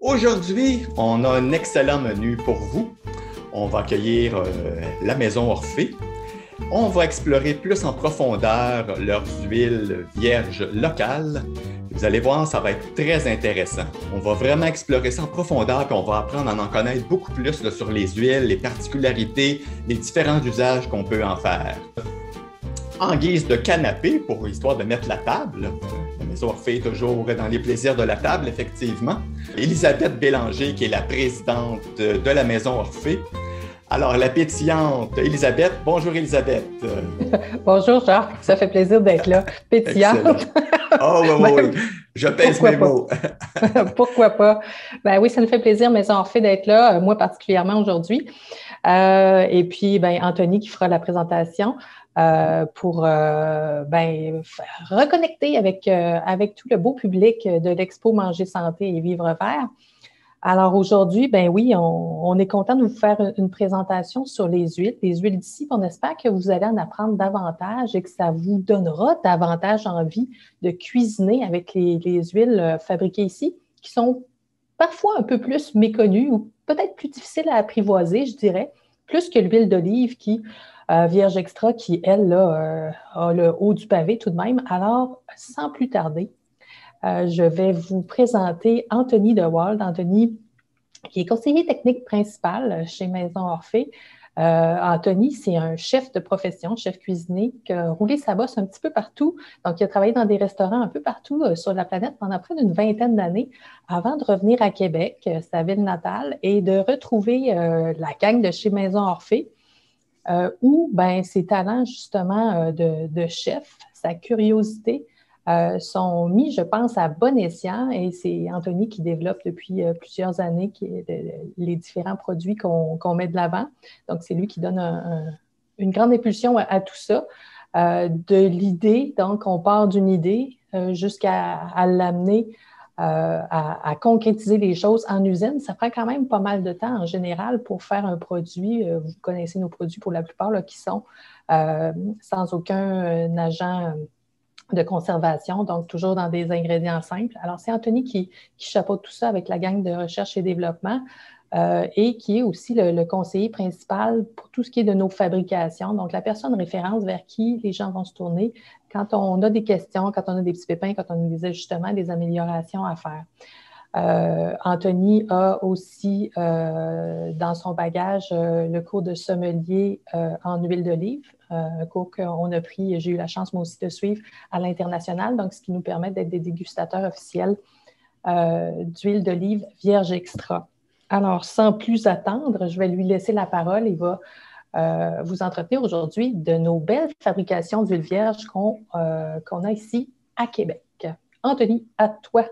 Aujourd'hui, on a un excellent menu pour vous. On va accueillir la Maison Orphée. On va explorer plus en profondeur leurs huiles vierges locales. Vous allez voir, ça va être très intéressant. On va vraiment explorer ça en profondeur, puis on va apprendre à en connaître beaucoup plus là, sur les huiles, les particularités, les différents usages qu'on peut en faire. En guise de canapé, pour histoire de mettre la table, la Maison Orphée est toujours dans les plaisirs de la table, effectivement. Elisabeth Bélanger, qui est la présidente de la Maison Orphée. Alors, la pétillante Elisabeth. Bonjour, Elisabeth. Bonjour, Jacques. Ça fait plaisir d'être là. Pétillante. Oh, oui, oui, oui. Je pèse mes mots. Pourquoi pas? Ben oui, ça nous fait plaisir, Maison Orphée, d'être là, moi particulièrement aujourd'hui. Et puis, ben, Anthony qui fera la présentation pour reconnecter avec tout le beau public de l'Expo Manger Santé et Vivre Vert. Alors aujourd'hui, ben oui, on est content de vous faire une présentation sur les huiles d'ici. On espère que vous allez en apprendre davantage et que ça vous donnera davantage envie de cuisiner avec les huiles fabriquées ici, qui sont parfois un peu plus méconnues ou peut-être plus difficiles à apprivoiser, je dirais, plus que l'huile d'olive qui, Vierge Extra, qui, elle, là, a le haut du pavé tout de même. Alors, sans plus tarder, je vais vous présenter Anthony DeWald. Anthony, qui est conseiller technique principal chez Maison Orphée. Anthony, c'est un chef de profession, chef cuisinier, qui a roulé sa bosse un petit peu partout. Donc, il a travaillé dans des restaurants un peu partout sur la planète pendant près d'une vingtaine d'années avant de revenir à Québec, sa ville natale, et de retrouver la gang de chez Maison Orphée, où ben, ses talents, justement, de chef, sa curiosité, sont mis, je pense, à bon escient, et c'est Anthony qui développe depuis plusieurs années les différents produits qu'on met de l'avant. Donc, c'est lui qui donne une grande impulsion à tout ça. De l'idée, donc on part d'une idée jusqu'à l'amener à concrétiser les choses en usine. Ça prend quand même pas mal de temps en général pour faire un produit. Vous connaissez nos produits pour la plupart là, qui sont sans aucun agent de conservation, donc toujours dans des ingrédients simples. Alors, c'est Anthony qui chapeaute tout ça avec la gang de recherche et développement et qui est aussi le conseiller principal pour tout ce qui est de nos fabrications. Donc, la personne référence vers qui les gens vont se tourner quand on a des questions, quand on a des petits pépins, quand on a des ajustements, des améliorations à faire. Anthony a aussi dans son bagage le cours de sommelier en huile d'olive, un cours qu'on a pris, j'ai eu la chance moi aussi de suivre à l'international, donc ce qui nous permet d'être des dégustateurs officiels d'huile d'olive vierge extra. Alors, sans plus attendre, je vais lui laisser la parole. Il va vous entretenir aujourd'hui de nos belles fabrications d'huile vierge qu'on a ici à Québec. Anthony, à toi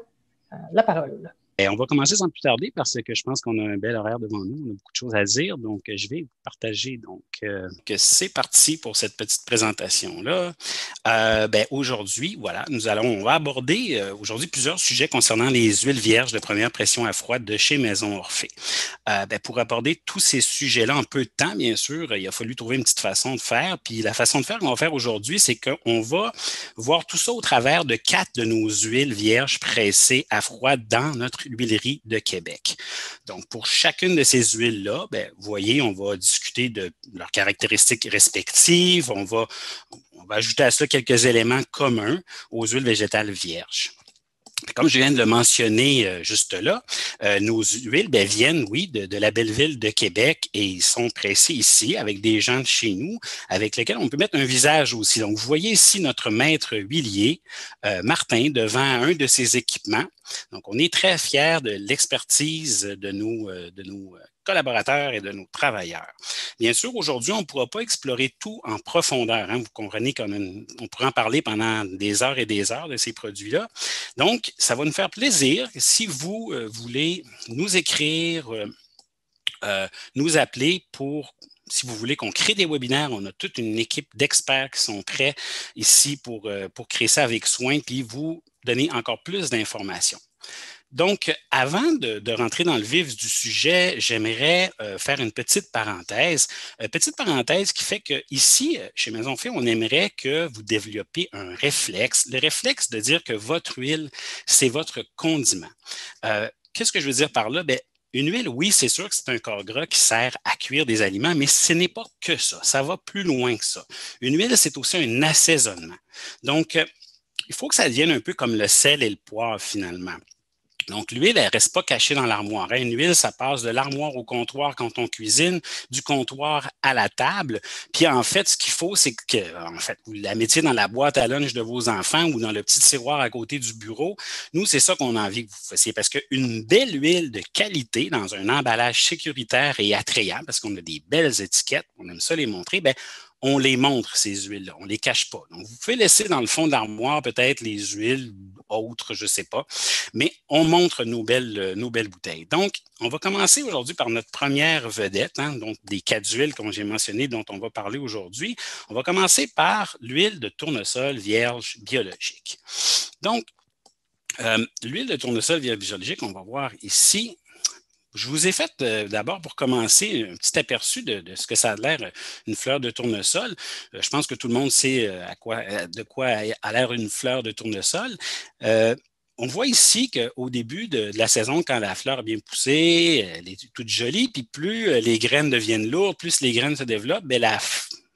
la parole. Et on va commencer sans plus tarder parce que je pense qu'on a un bel horaire devant nous. On a beaucoup de choses à dire. Donc, je vais vous partager. Donc, que c'est parti pour cette petite présentation-là. Aujourd'hui, voilà, on va aborder aujourd'hui plusieurs sujets concernant les huiles vierges de première pression à froid de chez Maison Orphée. Pour aborder tous ces sujets-là en peu de temps, bien sûr, il a fallu trouver une petite façon de faire. Puis la façon de faire qu'on va faire aujourd'hui, c'est qu'on va voir tout ça au travers de 4 de nos huiles vierges pressées à froid dans notre huilerie de Québec. Donc, pour chacune de ces huiles-là, vous voyez, on va discuter de leurs caractéristiques respectives. On va ajouter à cela quelques éléments communs aux huiles végétales vierges. Comme je viens de le mentionner juste là, nos huiles viennent, oui, de la belle ville de Québec et ils sont pressés ici avec des gens de chez nous avec lesquels on peut mettre un visage aussi. Donc, vous voyez ici notre maître huilier, Martin, devant un de ses équipements. Donc, on est très fiers de l'expertise de nos collaborateurs et de nos travailleurs. Bien sûr, aujourd'hui, on ne pourra pas explorer tout en profondeur. Vous comprenez qu'on pourrait en parler pendant des heures et des heures de ces produits-là. Donc, ça va nous faire plaisir si vous voulez nous écrire, nous appeler si vous voulez qu'on crée des webinaires, on a toute une équipe d'experts qui sont prêts ici pour créer ça avec soin puis vous donner encore plus d'informations. Donc, avant de rentrer dans le vif du sujet, j'aimerais faire une petite parenthèse. Petite parenthèse qui fait qu'ici, chez Maison Orphée, on aimerait que vous développiez un réflexe. Le réflexe de dire que votre huile, c'est votre condiment. qu'est-ce que je veux dire par là? Bien, une huile, oui, c'est sûr que c'est un corps gras qui sert à cuire des aliments, mais ce n'est pas que ça. Ça va plus loin que ça. Une huile, c'est aussi un assaisonnement. Donc, il faut que ça devienne un peu comme le sel et le poivre, finalement. Donc, l'huile, elle ne reste pas cachée dans l'armoire. Une huile, ça passe de l'armoire au comptoir quand on cuisine, du comptoir à la table. Puis, en fait, ce qu'il faut, c'est que, en fait, vous la mettiez dans la boîte à lunch de vos enfants ou dans le petit tiroir à côté du bureau. Nous, c'est ça qu'on a envie que vous fassiez parce qu'une belle huile de qualité dans un emballage sécuritaire et attrayant, parce qu'on a des belles étiquettes, on aime ça les montrer, bien, on les montre, ces huiles-là. On ne les cache pas. Donc, vous pouvez laisser dans le fond de l'armoire peut-être les huiles autres, je ne sais pas, mais on montre nos belles bouteilles. Donc, on va commencer aujourd'hui par notre première vedette, hein, donc des 4 huiles, comme j'ai mentionné, dont on va parler aujourd'hui. On va commencer par l'huile de tournesol vierge biologique. Donc, l'huile de tournesol vierge biologique, on va voir ici. Je vous ai fait d'abord, pour commencer, un petit aperçu de ce que ça a l'air, une fleur de tournesol. Je pense que tout le monde sait de quoi a l'air une fleur de tournesol. On voit ici qu'au début de la saison, quand la fleur a bien poussé, elle est toute jolie, puis plus les graines deviennent lourdes, plus les graines se développent, bien,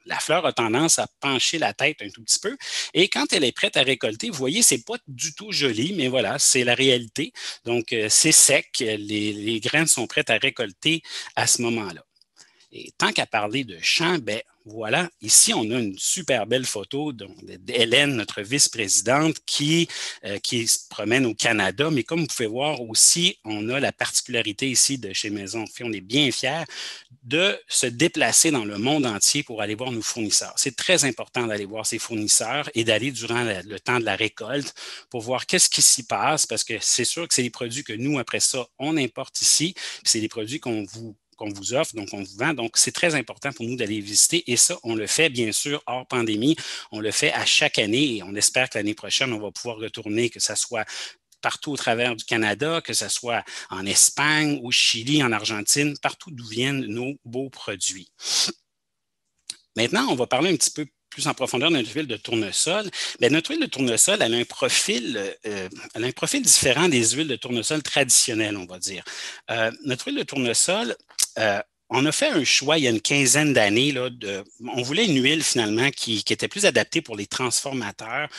la fleur a tendance à pencher la tête un tout petit peu. Et quand elle est prête à récolter, vous voyez, c'est pas du tout joli, mais voilà, c'est la réalité. Donc, c'est sec. Les graines sont prêtes à récolter à ce moment-là. Et tant qu'à parler de champ, ben voilà, ici, on a une super belle photo d'Hélène, notre vice-présidente, qui se promène au Canada. Mais comme vous pouvez voir aussi, on a la particularité ici de chez Maison Orphée. On est bien fiers de se déplacer dans le monde entier pour aller voir nos fournisseurs. C'est très important d'aller voir ces fournisseurs et d'aller durant le temps de la récolte pour voir qu'est-ce qui s'y passe, parce que c'est sûr que c'est des produits que nous, après ça, on importe ici. C'est des produits qu'on vous offre, donc on vous vend. Donc, c'est très important pour nous d'aller visiter. Et ça, on le fait, bien sûr, hors pandémie. On le fait à chaque année et on espère que l'année prochaine, on va pouvoir retourner, que ça soit partout au travers du Canada, que ce soit en Espagne, au Chili, en Argentine, partout d'où viennent nos beaux produits. Maintenant, on va parler un petit peu plus en profondeur de notre huile de tournesol. Bien, notre huile de tournesol, elle a un profil différent des huiles de tournesol traditionnelles, on va dire. Notre huile de tournesol, on a fait un choix il y a une quinzaine d'années. On voulait une huile finalement qui était plus adaptée pour les transformateurs.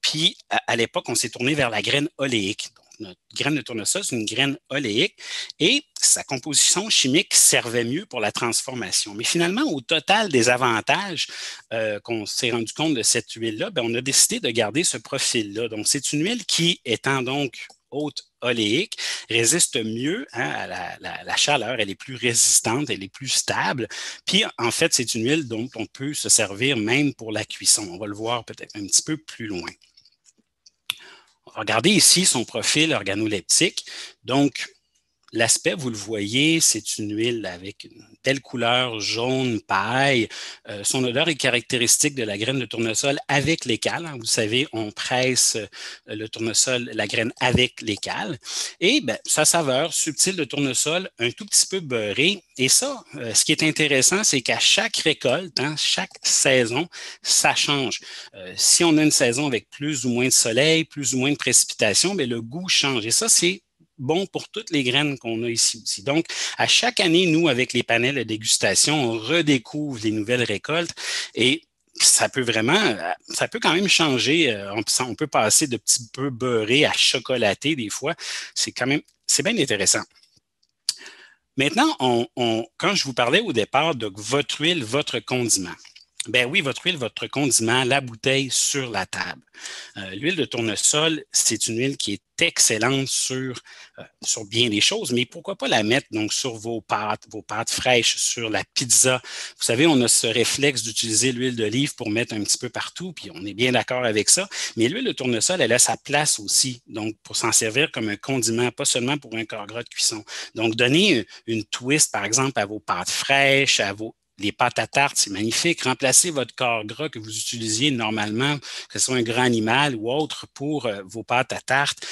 Puis, à l'époque, on s'est tourné vers la graine oléique. Donc, notre graine de tournesol, c'est une graine oléique et sa composition chimique servait mieux pour la transformation. Mais finalement, au total des avantages qu'on s'est rendu compte de cette huile-là, bien, on a décidé de garder ce profil-là. Donc, c'est une huile qui, étant donc haute oléique, résiste mieux à la chaleur, elle est plus résistante, elle est plus stable. Puis, en fait, c'est une huile dont on peut se servir même pour la cuisson. On va le voir peut-être un petit peu plus loin. Regardez ici son profil organoleptique. Donc, l'aspect, vous le voyez, c'est une huile avec une belle couleur jaune paille. Son odeur est caractéristique de la graine de tournesol avec l'écale. Vous savez, on presse le tournesol, la graine avec l'écale. Et bien, sa saveur subtile de tournesol, un tout petit peu beurrée. Et ça, ce qui est intéressant, c'est qu'à chaque récolte, chaque saison, ça change. Si on a une saison avec plus ou moins de soleil, plus ou moins de précipitations, bien, le goût change. Et ça, c'est bon pour toutes les graines qu'on a ici aussi. Donc, à chaque année, nous, avec les panels de dégustation, on redécouvre les nouvelles récoltes et ça peut quand même changer. On peut passer de petits peu beurré à chocolaté des fois. C'est bien intéressant. Maintenant, quand je vous parlais au départ de votre huile, votre condiment. Ben oui, votre huile, votre condiment, la bouteille sur la table. L'huile de tournesol, c'est une huile qui est excellente sur bien des choses, mais pourquoi pas la mettre donc sur vos pâtes fraîches, sur la pizza. Vous savez, on a ce réflexe d'utiliser l'huile d'olive pour mettre un petit peu partout, puis on est bien d'accord avec ça, mais l'huile de tournesol, elle a sa place aussi, donc pour s'en servir comme un condiment, pas seulement pour un corps gras de cuisson. Donc, donner une twist, par exemple, à vos pâtes fraîches, les pâtes à tarte, c'est magnifique. Remplacez votre corps gras que vous utilisiez normalement, que ce soit un grand animal ou autre, pour vos pâtes à tarte.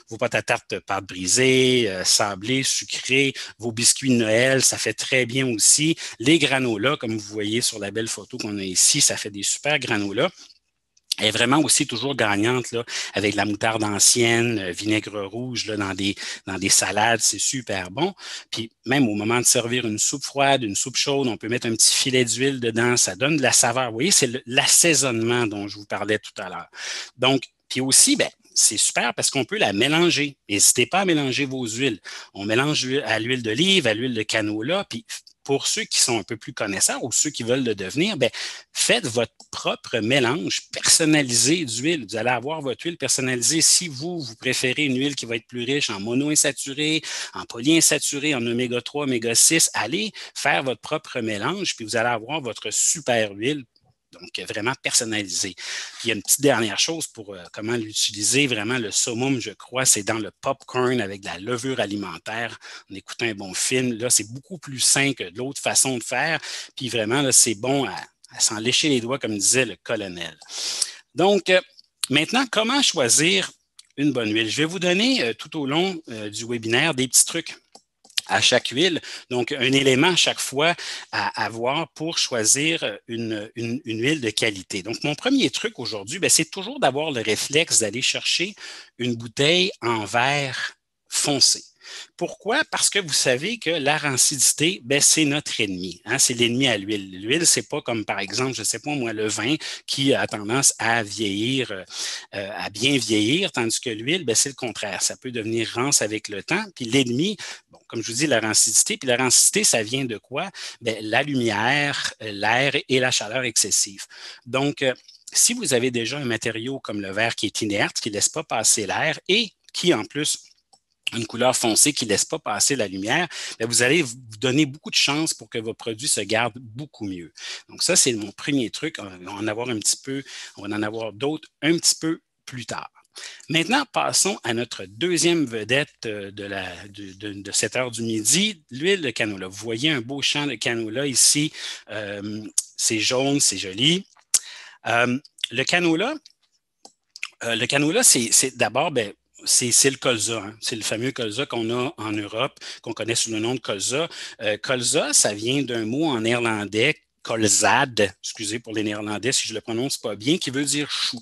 Vos pâtes à tarte pâte brisée, sablée, sucrée, vos biscuits de Noël, ça fait très bien aussi. Les granolas, comme vous voyez sur la belle photo qu'on a ici, ça fait des super granolas. Elle est vraiment aussi toujours gagnante là, avec de la moutarde ancienne, vinaigre rouge là, dans des salades, c'est super bon. Puis même au moment de servir une soupe froide, une soupe chaude, on peut mettre un petit filet d'huile dedans, ça donne de la saveur. Vous voyez, c'est l'assaisonnement dont je vous parlais tout à l'heure. Donc, puis aussi, ben, c'est super parce qu'on peut la mélanger. N'hésitez pas à mélanger vos huiles. On mélange à l'huile d'olive, à l'huile de canola, puis pour ceux qui sont un peu plus connaisseurs ou ceux qui veulent le devenir, ben, faites votre propre mélange personnalisé d'huile. Vous allez avoir votre huile personnalisée. Si vous préférez une huile qui va être plus riche en monoinsaturé, en polyinsaturé, en oméga 3, oméga 6, allez faire votre propre mélange, puis vous allez avoir votre super huile. Donc, vraiment personnalisé. Puis, il y a une petite dernière chose pour comment l'utiliser. Vraiment, le summum, je crois, c'est dans le popcorn avec de la levure alimentaire. On écoute un bon film. Là, c'est beaucoup plus sain que l'autre façon de faire. Puis, vraiment, là, c'est bon à s'en lécher les doigts, comme disait le colonel. Donc, maintenant, comment choisir une bonne huile? Je vais vous donner tout au long du webinaire des petits trucs à chaque huile. Donc, un élément à chaque fois à avoir pour choisir une huile de qualité. Donc, mon premier truc aujourd'hui, c'est toujours d'avoir le réflexe d'aller chercher une bouteille en verre foncé. Pourquoi? Parce que vous savez que la rancidité, c'est notre ennemi. Hein? C'est l'ennemi à l'huile. L'huile, c'est pas comme, par exemple, je ne sais pas moi, le vin qui a tendance à vieillir, à bien vieillir, tandis que l'huile, c'est le contraire. Ça peut devenir rance avec le temps. Puis l'ennemi, bon, comme je vous dis, la rancidité. Puis la rancidité, ça vient de quoi? La lumière, l'air et la chaleur excessive. Donc, si vous avez déjà un matériau comme le verre qui est inerte, qui ne laisse pas passer l'air et qui, en plus, une couleur foncée qui ne laisse pas passer la lumière, vous allez vous donner beaucoup de chances pour que vos produits se gardent beaucoup mieux. Donc ça, c'est mon premier truc. On va en avoir d'autres un petit peu plus tard. Maintenant, passons à notre deuxième vedette de cette heure du midi, l'huile de canola. Vous voyez un beau champ de canola ici. C'est jaune, c'est joli. Le canola, c'est d'abord... c'est le colza, hein? C'est le fameux colza qu'on a en Europe, qu'on connaît sous le nom de colza. Colza, ça vient d'un mot en néerlandais, colzade, excusez pour les néerlandais si je le prononce pas bien, qui veut dire chou.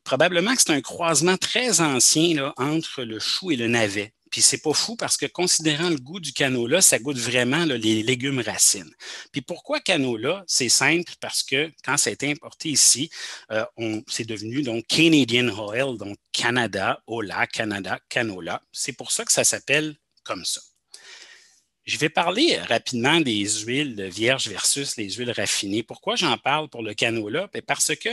Probablement que c'est un croisement très ancien là, entre le chou et le navet. Puis c'est pas fou parce que considérant le goût du canola, ça goûte vraiment là, les légumes racines. Puis pourquoi canola? C'est simple parce que quand ça a été importé ici, c'est devenu donc Canadian Oil, donc Canada, Ola, Canada, canola. C'est pour ça que ça s'appelle comme ça. Je vais parler rapidement des huiles vierges versus les huiles raffinées. Pourquoi j'en parle pour le canola? Parce que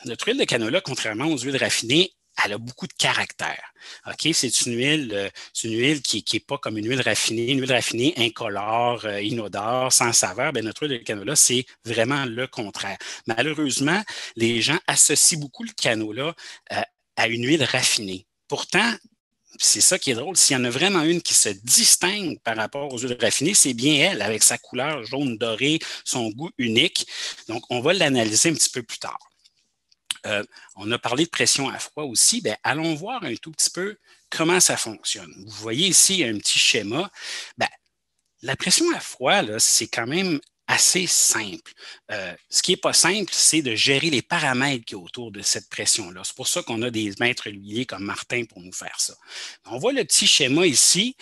notre huile de canola, contrairement aux huiles raffinées, elle a beaucoup de caractère. OK? C'est une huile qui n'est pas comme une huile raffinée incolore, inodore, sans saveur. Notre huile de canola, c'est vraiment le contraire. Malheureusement, les gens associent beaucoup le canola à une huile raffinée. Pourtant, c'est ça qui est drôle. S'il y en a vraiment une qui se distingue par rapport aux huiles raffinées, c'est bien elle, avec sa couleur jaune doré, son goût unique. Donc, on va l'analyser un petit peu plus tard. On a parlé de pression à froid aussi. Allons voir un tout petit peu comment ça fonctionne. Vous voyez ici un petit schéma. La pression à froid, c'est quand même assez simple. Ce qui n'est pas simple, c'est de gérer les paramètres qui sont autour de cette pression-là. C'est pour ça qu'on a des maîtres huiliers comme Martin pour nous faire ça. On voit le petit schéma ici.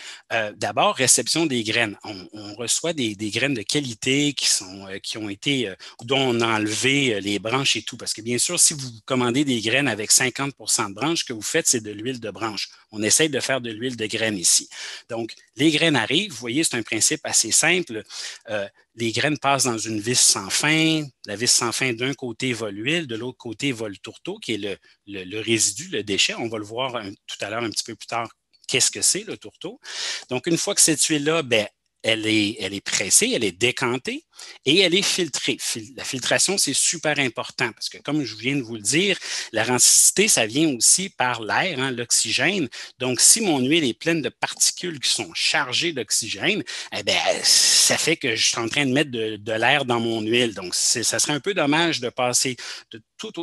D'abord, réception des graines. On reçoit des graines de qualité qui ont été, dont on a enlevé les branches et tout. Parce que bien sûr, si vous commandez des graines avec 50 de branches, ce que vous faites, c'est de l'huile de branche. On essaye de faire de l'huile de graines ici. Donc, les graines arrivent. Vous voyez, c'est un principe assez simple. Les graines passent dans une vis sans fin. La vis sans fin, d'un côté, va l'huile, de l'autre côté, va le tourteau, qui est le résidu, le déchet. On va le voir tout à l'heure, un petit peu plus tard, qu'est-ce que c'est, le tourteau. Donc, une fois que cette huile-là, elle est pressée, elle est décantée et elle est filtrée. La filtration, c'est super important parce que, comme je viens de vous le dire, la rancidité, ça vient aussi par l'air, hein, l'oxygène. Donc, si mon huile est pleine de particules qui sont chargées d'oxygène, ça fait que je suis en train de mettre de l'air dans mon huile. Donc, ça serait un peu dommage de passer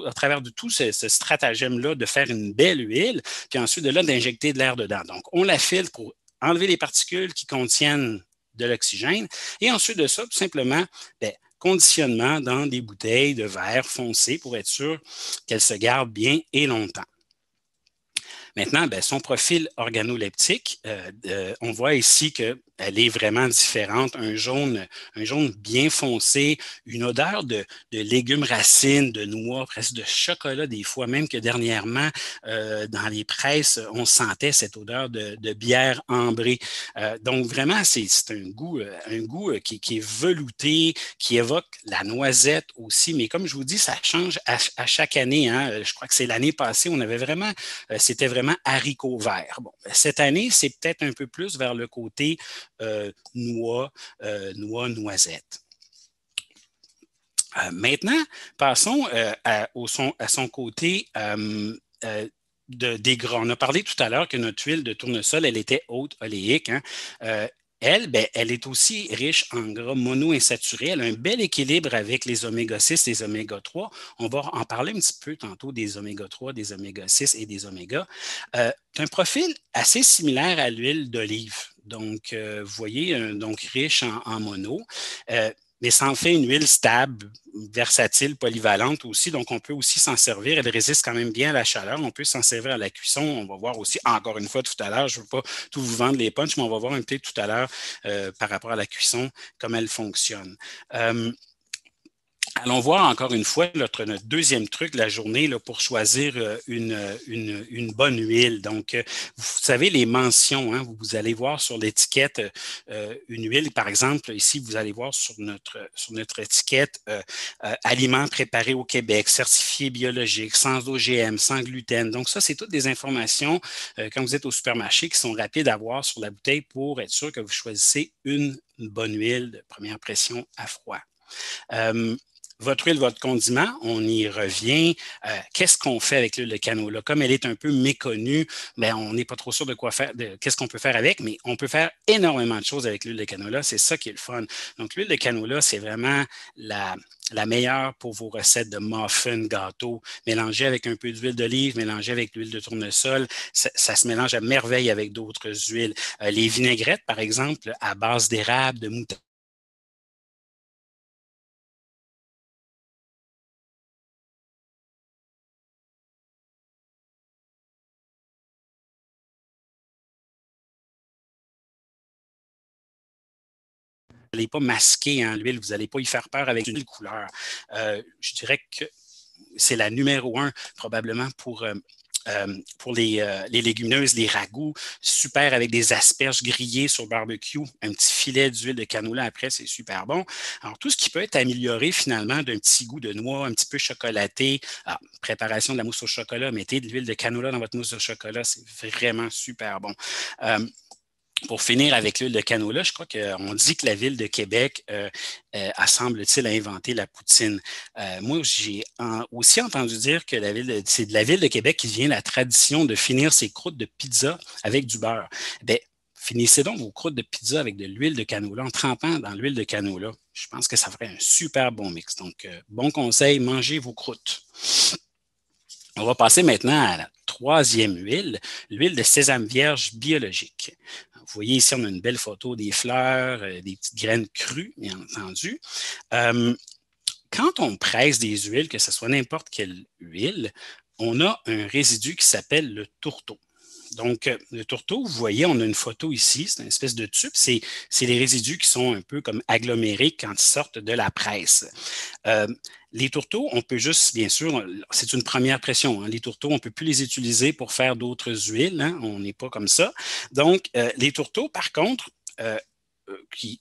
à travers de tout ce stratagème-là, de faire une belle huile, puis ensuite de là, d'injecter de l'air dedans. Donc, on la filtre pour enlever les particules qui contiennent de l'oxygène. Et ensuite de ça, tout simplement, conditionnement dans des bouteilles de verre foncé pour être sûr qu'elles se gardent bien et longtemps. Maintenant, son profil organoleptique, on voit ici qu'elle est vraiment différente. Un jaune bien foncé, une odeur de légumes racines, de noix, presque de chocolat des fois, même que dernièrement, dans les presses, on sentait cette odeur de bière ambrée. Donc vraiment, c'est un goût qui est velouté, qui évoque la noisette aussi, mais comme je vous dis, ça change à chaque année. Hein. Je crois que c'est l'année passée, c'était vraiment haricots verts. Bon, cette année, c'est peut-être un peu plus vers le côté noisette. Maintenant, passons à son côté des gras. On a parlé tout à l'heure que notre huile de tournesol, elle était haute oléique. Hein? Elle est aussi riche en gras monoinsaturés. Elle a un bel équilibre avec les oméga-6 et les oméga-3. On va en parler un petit peu tantôt des oméga-3, des oméga-6 et des oméga. C'est un profil assez similaire à l'huile d'olive. Donc, vous voyez, donc riche en mono. Mais ça en fait une huile stable, versatile, polyvalente aussi. Donc, on peut aussi s'en servir. Elle résiste quand même bien à la chaleur. On peut s'en servir à la cuisson. On va voir aussi, encore une fois, tout à l'heure, je ne veux pas tout vous vendre les punchs, mais on va voir un peu tout à l'heure par rapport à la cuisson, comment elle fonctionne. Allons voir encore une fois notre deuxième truc de la journée là, pour choisir une bonne huile. Donc, vous savez, les mentions, hein, vous allez voir sur l'étiquette une huile, par exemple, ici, vous allez voir sur notre étiquette aliments préparés au Québec, certifiés biologiques, sans OGM, sans gluten. Donc, ça, c'est toutes des informations quand vous êtes au supermarché qui sont rapides à voir sur la bouteille pour être sûr que vous choisissez une bonne huile de première pression à froid. Votre huile, votre condiment, on y revient. Qu'est-ce qu'on fait avec l'huile de canola? Comme elle est un peu méconnue, on n'est pas trop sûr de quoi faire, qu'est-ce qu'on peut faire avec, mais on peut faire énormément de choses avec l'huile de canola. C'est ça qui est le fun. Donc, l'huile de canola, c'est vraiment la meilleure pour vos recettes de muffins, gâteaux, mélangée avec un peu d'huile d'olive, mélangée avec l'huile de tournesol. Ça se mélange à merveille avec d'autres huiles. Les vinaigrettes, par exemple, à base d'érable, de moutarde, vous n'allez pas masquer en l'huile, vous n'allez pas y faire peur avec une couleur. Je dirais que c'est la numéro 1 probablement pour les légumineuses, les ragoûts, super avec des asperges grillées sur barbecue, un petit filet d'huile de canola après, c'est super bon. Alors, tout ce qui peut être amélioré finalement d'un petit goût de noix, un petit peu chocolaté, préparation de la mousse au chocolat, mettez de l'huile de canola dans votre mousse au chocolat, c'est vraiment super bon. Pour finir avec l'huile de canola, je crois qu'on dit que la ville de Québec semble-t-il, a inventé la poutine. Moi, j'ai aussi entendu dire que c'est de la ville de Québec qui vient la tradition de finir ses croûtes de pizza avec du beurre. Finissez donc vos croûtes de pizza avec de l'huile de canola en trempant dans l'huile de canola. Je pense que ça ferait un super bon mix. Donc, bon conseil, mangez vos croûtes. On va passer maintenant à la troisième huile, l'huile de sésame vierge biologique. Vous voyez ici, on a une belle photo des fleurs, des petites graines crues, bien entendu. Quand on presse des huiles, que ce soit n'importe quelle huile, on a un résidu qui s'appelle le tourteau. Donc, le tourteau, vous voyez, on a une photo ici, c'est une espèce de tube. C'est les résidus qui sont un peu comme agglomérés quand ils sortent de la presse. Les tourteaux, on peut juste, bien sûr, c'est une première pression. Hein. Les tourteaux, on ne peut plus les utiliser pour faire d'autres huiles. Hein. On n'est pas comme ça. Donc, les tourteaux, par contre,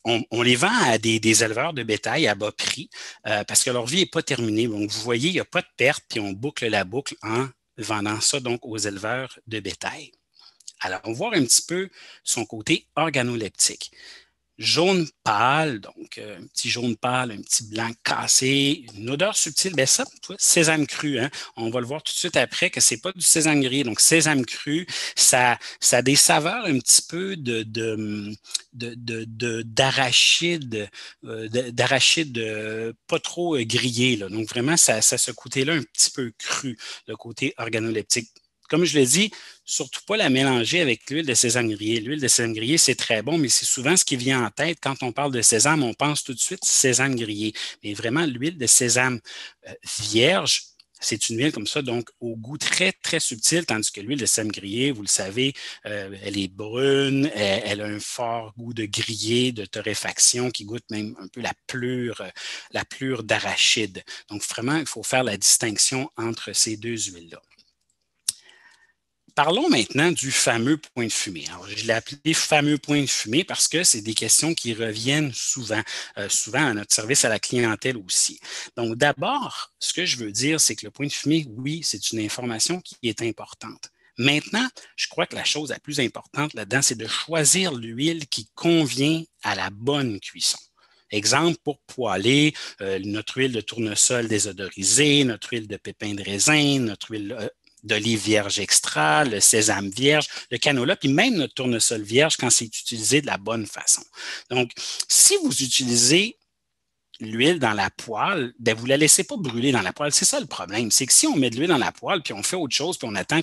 on les vend à des éleveurs de bétail à bas prix parce que leur vie n'est pas terminée. Donc, vous voyez, il n'y a pas de perte, puis on boucle la boucle en vendant ça donc aux éleveurs de bétail. Alors, on va voir un petit peu son côté organoleptique. Jaune pâle, donc un petit jaune pâle, un petit blanc cassé, une odeur subtile, ça, sésame cru, hein? On va le voir tout de suite après que c'est pas du sésame grillé, donc sésame cru, ça a des saveurs un petit peu d'arachide, pas trop grillé, là. Donc vraiment, ça a ce côté-là un petit peu cru, le côté organoleptique. comme je l'ai dit, surtout pas la mélanger avec l'huile de sésame grillée. L'huile de sésame grillée, c'est très bon, mais c'est souvent ce qui vient en tête. Quand on parle de sésame, on pense tout de suite sésame grillé. Mais vraiment, l'huile de sésame vierge, c'est une huile comme ça, donc au goût très, très subtil, tandis que l'huile de sésame grillée, vous le savez, elle est brune, elle a un fort goût de grillé, de torréfaction qui goûte même un peu la plure d'arachide. Donc vraiment, il faut faire la distinction entre ces deux huiles-là. Parlons maintenant du fameux point de fumée. Alors, je l'ai appelé fameux point de fumée parce que c'est des questions qui reviennent souvent, souvent à notre service à la clientèle aussi. Donc, d'abord, ce que je veux dire, c'est que le point de fumée, oui, c'est une information qui est importante. Maintenant, je crois que la chose la plus importante là-dedans, c'est de choisir l'huile qui convient à la bonne cuisson. Exemple, pour poêler, notre huile de tournesol désodorisée, notre huile de pépins de raisin, notre huile d'olive vierge extra, le sésame vierge, le canola, puis même notre tournesol vierge quand c'est utilisé de la bonne façon. Donc, si vous utilisez l'huile dans la poêle, ben vous ne la laissez pas brûler dans la poêle. C'est ça le problème. C'est que si on met de l'huile dans la poêle, puis on fait autre chose, puis on attend,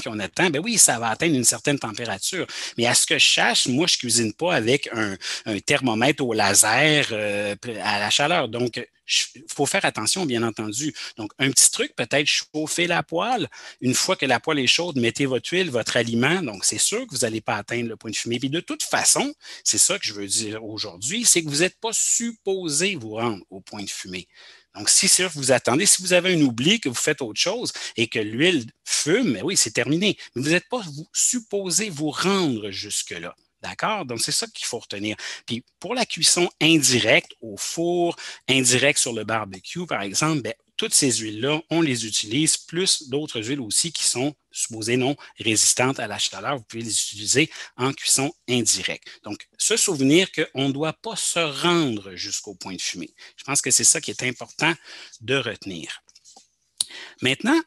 ben oui, ça va atteindre une certaine température. Mais à ce que je sache, moi, je ne cuisine pas avec un thermomètre au laser à la chaleur. Donc, il faut faire attention, bien entendu. Donc, un petit truc, peut-être chauffer la poêle. Une fois que la poêle est chaude, mettez votre huile, votre aliment. Donc, c'est sûr que vous n'allez pas atteindre le point de fumée. Puis de toute façon, c'est ça que je veux dire aujourd'hui, c'est que vous n'êtes pas supposé vous rendre au point de fumée. Donc, si vous attendez, si vous avez un oubli, que vous faites autre chose et que l'huile fume, oui, c'est terminé. Mais vous n'êtes pas supposé vous rendre jusque-là. D'accord? Donc, c'est ça qu'il faut retenir. Puis, pour la cuisson indirecte au four, indirecte sur le barbecue, par exemple, bien, toutes ces huiles-là, on les utilise, plus d'autres huiles aussi qui sont supposées non résistantes à la chaleur. Vous pouvez les utiliser en cuisson indirecte. Donc, se souvenir qu'on ne doit pas se rendre jusqu'au point de fumée. Je pense que c'est ça qui est important de retenir. Maintenant,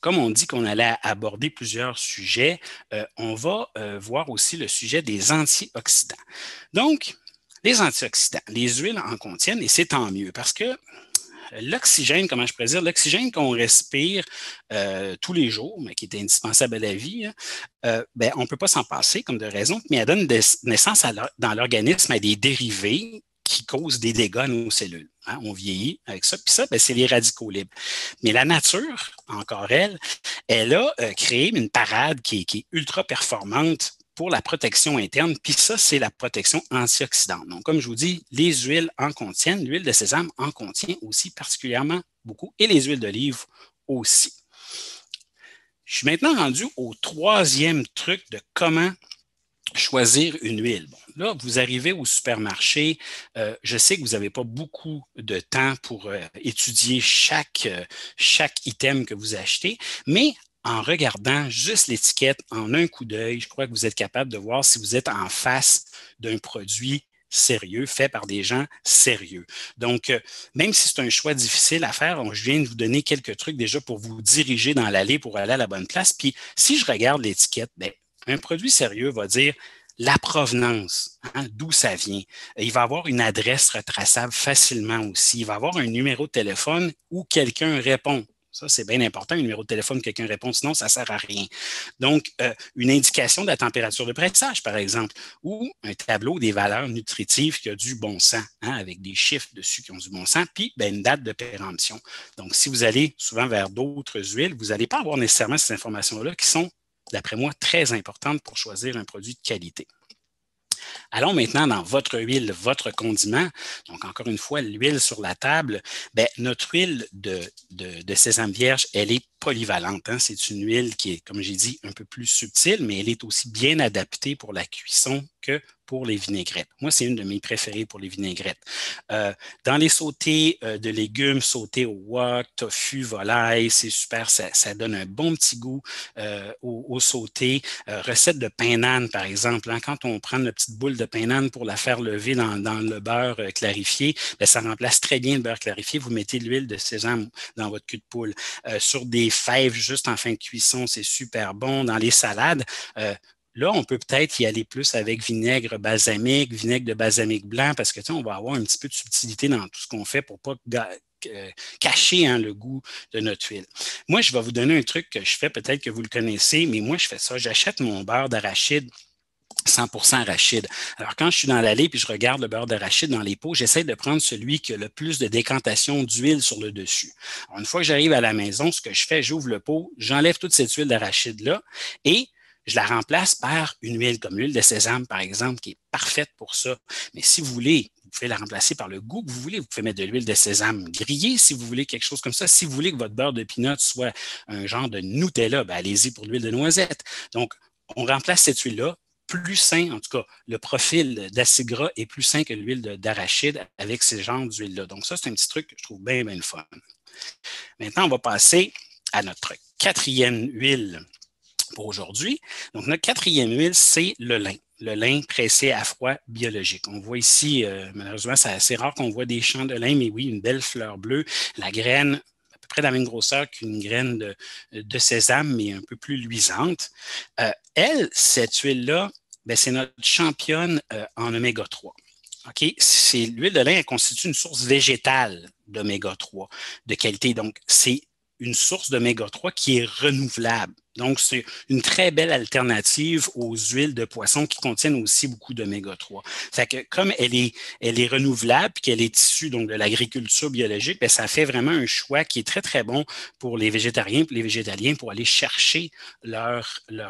comme on dit qu'on allait aborder plusieurs sujets, on va voir aussi le sujet des antioxydants. Donc, les antioxydants, les huiles en contiennent et c'est tant mieux parce que l'oxygène, comment je pourrais dire, l'oxygène qu'on respire tous les jours, mais qui est indispensable à la vie, ben, on ne peut pas s'en passer comme de raison, mais elle donne naissance dans l'organisme à des dérivés qui causent des dégâts à nos cellules. Hein, on vieillit avec ça. Puis ça, ben, c'est les radicaux libres. Mais la nature, encore elle a créé une parade qui est ultra performante pour la protection interne. Puis ça, c'est la protection antioxydante. Donc, comme je vous dis, les huiles en contiennent. L'huile de sésame en contient aussi particulièrement beaucoup. Et les huiles d'olive aussi. Je suis maintenant rendu au troisième truc de comment choisir une huile. Bon, là, vous arrivez au supermarché. Je sais que vous n'avez pas beaucoup de temps pour étudier chaque item que vous achetez, mais en regardant juste l'étiquette en un coup d'œil, je crois que vous êtes capable de voir si vous êtes en face d'un produit sérieux, fait par des gens sérieux. Donc, même si c'est un choix difficile à faire, je viens de vous donner quelques trucs déjà pour vous diriger dans l'allée pour aller à la bonne place. Puis, si je regarde l'étiquette, bien, un produit sérieux va dire la provenance, hein, d'où ça vient. Il va avoir une adresse retraçable facilement aussi. Il va avoir un numéro de téléphone où quelqu'un répond. Ça, c'est bien important, un numéro de téléphone, quelqu'un répond, sinon ça ne sert à rien. Donc, une indication de la température de pressage, par exemple, ou un tableau des valeurs nutritives qui a du bon sens, hein, avec des chiffres dessus qui ont du bon sens, puis ben, une date de péremption. Donc, si vous allez souvent vers d'autres huiles, vous n'allez pas avoir nécessairement ces informations-là qui sont, d'après moi, très importantes pour choisir un produit de qualité. Allons maintenant dans votre huile, votre condiment. Donc, encore une fois, l'huile sur la table. Bien, notre huile de sésame vierge, elle est polyvalente. Hein? C'est une huile qui est, comme j'ai dit, un peu plus subtile, mais elle est aussi bien adaptée pour la cuisson que pour les vinaigrettes. Moi, c'est une de mes préférées pour les vinaigrettes. Dans les sautés de légumes, sautés au wok, tofu, volaille, c'est super, ça donne un bon petit goût au sauté. Recette de pain d'âne, par exemple. Hein, quand on prend une petite boule de pain d'âne pour la faire lever dans le beurre clarifié, bien, ça remplace très bien le beurre clarifié. Vous mettez de l'huile de sésame dans votre cul de poule. Sur des fèves juste en fin de cuisson, c'est super bon. Dans les salades, là, on peut peut-être y aller plus avec vinaigre de balsamique blanc, parce que on va avoir un petit peu de subtilité dans tout ce qu'on fait pour pas cacher le goût de notre huile. Moi, je vais vous donner un truc que je fais, peut-être que vous le connaissez, mais moi, je fais ça. J'achète mon beurre d'arachide 100% arachide. Alors, quand je suis dans l'allée et je regarde le beurre d'arachide dans les pots, j'essaie de prendre celui qui a le plus de décantation d'huile sur le dessus. Alors, une fois que j'arrive à la maison, ce que je fais, j'ouvre le pot, j'enlève toute cette huile d'arachide-là et je la remplace par une huile comme l'huile de sésame, par exemple, qui est parfaite pour ça. Mais si vous voulez, vous pouvez la remplacer par le goût que vous voulez. Vous pouvez mettre de l'huile de sésame grillée si vous voulez quelque chose comme ça. Si vous voulez que votre beurre de pinot soit un genre de Nutella, ben allez-y pour l'huile de noisette. Donc, on remplace cette huile-là, plus sain, en tout cas, le profil d'acide gras est plus sain que l'huile d'arachide avec ces genres d'huile-là. Donc, ça, c'est un petit truc que je trouve bien, bien le fun. Maintenant, on va passer à notre quatrième huile pour aujourd'hui. Donc, notre quatrième huile, c'est le lin. Le lin pressé à froid biologique. On voit ici, malheureusement, c'est assez rare qu'on voit des champs de lin, mais oui, une belle fleur bleue. La graine, à peu près de la même grosseur qu'une graine de sésame, mais un peu plus luisante. Cette huile-là, c'est notre championne en oméga 3. OK? L'huile de lin, elle constitue une source végétale d'oméga 3 de qualité. Donc, c'est une source d'oméga 3 qui est renouvelable. Donc, c'est une très belle alternative aux huiles de poisson qui contiennent aussi beaucoup d'oméga 3. Fait que comme elle est renouvelable et qu'elle est issue donc, de l'agriculture biologique, ça fait vraiment un choix qui est très, très bon pour les végétariens et les végétaliens pour aller chercher leur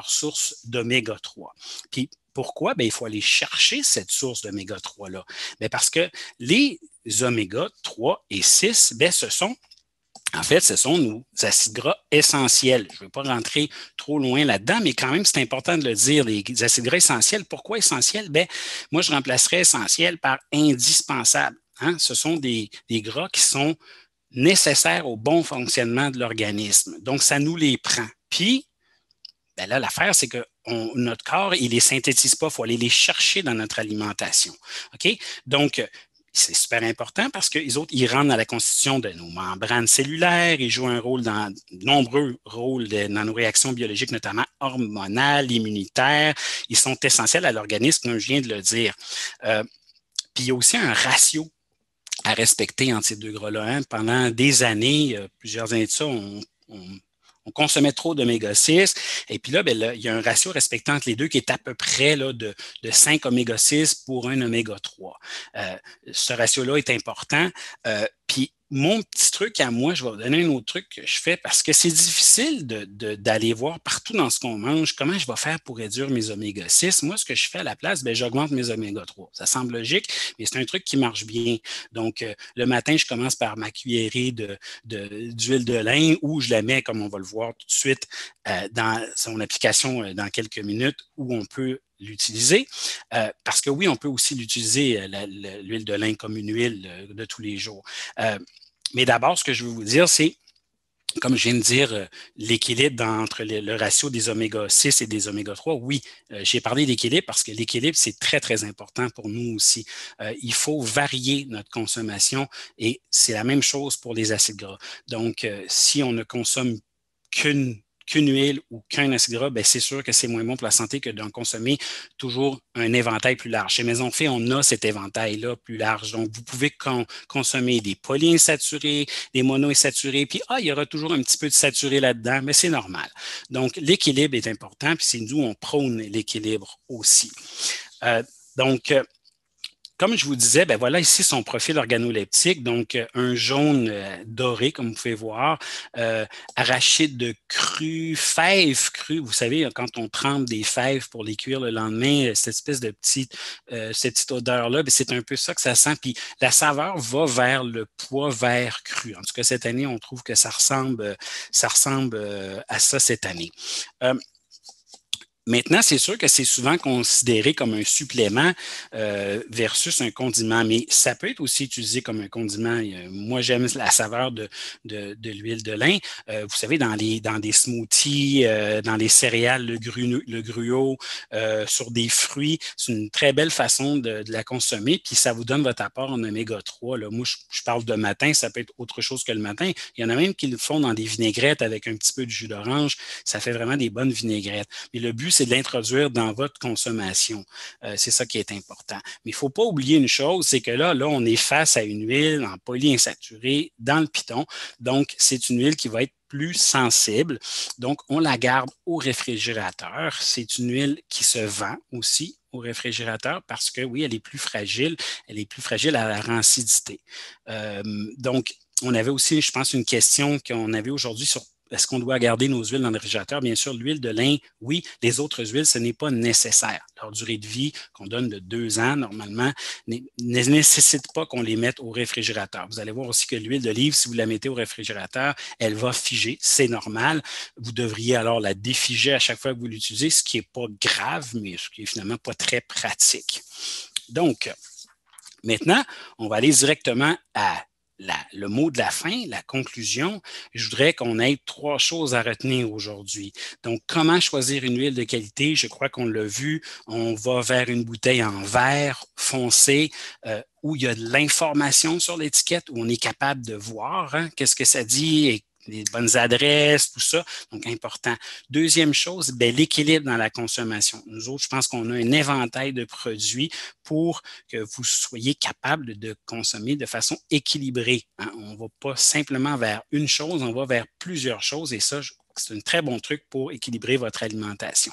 source d'oméga 3. Puis, pourquoi? Il faut aller chercher cette source d'oméga 3-là. Parce que les oméga 3 et 6, ce sont nos acides gras essentiels. Je ne veux pas rentrer trop loin là-dedans, mais quand même, c'est important de le dire, les acides gras essentiels. Pourquoi essentiels? Moi, je remplacerais essentiel par indispensable. Ce sont des gras qui sont nécessaires au bon fonctionnement de l'organisme. Donc, ça nous les prend. Puis, là, l'affaire, c'est que notre corps, il ne les synthétise pas. Il faut aller les chercher dans notre alimentation. OK? Donc, c'est super important parce qu'ils rentrent dans la constitution de nos membranes cellulaires, ils jouent un rôle dans nombreux rôles dans nos réactions biologiques, notamment hormonales, immunitaires. Ils sont essentiels à l'organisme, comme je viens de le dire. Puis il y a aussi un ratio à respecter entre ces deux gras-là. Pendant des années, plusieurs années de ça, on consommait trop d'oméga 6. Et puis là, il y a un ratio respectant entre les deux qui est à peu près là, de 5 oméga 6 pour un oméga 3. Ce ratio-là est important. Puis mon petit truc à moi, je vais vous donner un autre truc que je fais parce que c'est difficile d'aller voir partout dans ce qu'on mange comment je vais faire pour réduire mes oméga 6. Moi, ce que je fais à la place, j'augmente mes oméga 3. Ça semble logique, mais c'est un truc qui marche bien. Donc, le matin, je commence par ma cuillerée d'huile de lin où je la mets, comme on va le voir tout de suite, dans son application dans quelques minutes où on peut l'utiliser. Parce que oui, on peut aussi l'utiliser, l'huile de lin, comme une huile de tous les jours. Mais d'abord, ce que je veux vous dire, c'est, comme je viens de dire, l'équilibre entre le ratio des oméga 6 et des oméga 3. Oui, j'ai parlé d'équilibre parce que l'équilibre, c'est très, très important pour nous aussi. Il faut varier notre consommation et c'est la même chose pour les acides gras. Donc, si on ne consomme qu'une huile ou qu'un acide gras, c'est sûr que c'est moins bon pour la santé que d'en consommer toujours un éventail plus large. Chez Maison Fait, on a cet éventail-là plus large. Donc, vous pouvez consommer des polyinsaturés, des monoinsaturés, puis il y aura toujours un petit peu de saturé là-dedans, mais c'est normal. Donc, l'équilibre est important, puis c'est nous, on prône l'équilibre aussi. Comme je vous disais, voilà ici son profil organoleptique, donc un jaune doré, comme vous pouvez voir, arachide cru, fèves crues. Vous savez, quand on trempe des fèves pour les cuire le lendemain, cette espèce de cette petite odeur-là, c'est un peu ça que ça sent. Puis la saveur va vers le pois vert cru. En tout cas, cette année, on trouve que ça ressemble à ça cette année. Maintenant, c'est sûr que c'est souvent considéré comme un supplément versus un condiment, mais ça peut être aussi utilisé comme un condiment. Moi, j'aime la saveur de l'huile de lin. Vous savez, dans des smoothies, dans les céréales, le gruau, sur des fruits, c'est une très belle façon de la consommer, puis ça vous donne votre apport en oméga 3. Là. Moi, je parle de matin, ça peut être autre chose que le matin. Il y en a même qui le font dans des vinaigrettes avec un petit peu de jus d'orange. Ça fait vraiment des bonnes vinaigrettes. Mais le but, c'est de l'introduire dans votre consommation. C'est ça qui est important. Mais il ne faut pas oublier une chose, c'est que là, on est face à une huile en polyinsaturé dans le piton. Donc, c'est une huile qui va être plus sensible. Donc, on la garde au réfrigérateur. C'est une huile qui se vend aussi au réfrigérateur parce que, oui, elle est plus fragile. Elle est plus fragile à la rancidité. Donc, on avait aussi, je pense, une question qu'on avait aujourd'hui sur est-ce qu'on doit garder nos huiles dans le réfrigérateur? Bien sûr, l'huile de lin, oui. Les autres huiles, ce n'est pas nécessaire. Leur durée de vie qu'on donne de 2 ans, normalement, ne nécessite pas qu'on les mette au réfrigérateur. Vous allez voir aussi que l'huile d'olive, si vous la mettez au réfrigérateur, elle va figer. C'est normal. Vous devriez alors la défiger à chaque fois que vous l'utilisez, ce qui n'est pas grave, mais ce qui est finalement pas très pratique. Donc, maintenant, on va aller directement à le mot de la fin, la conclusion. Je voudrais qu'on ait 3 choses à retenir aujourd'hui. Donc, comment choisir une huile de qualité? Je crois qu'on l'a vu. On va vers une bouteille en verre foncé où il y a de l'information sur l'étiquette, où on est capable de voir qu'est-ce que ça dit et les bonnes adresses, tout ça. Donc, important. Deuxième chose, l'équilibre dans la consommation. Nous autres, je pense qu'on a un éventail de produits pour que vous soyez capable de consommer de façon équilibrée. On ne va pas simplement vers une chose, on va vers plusieurs choses et ça, c'est un très bon truc pour équilibrer votre alimentation.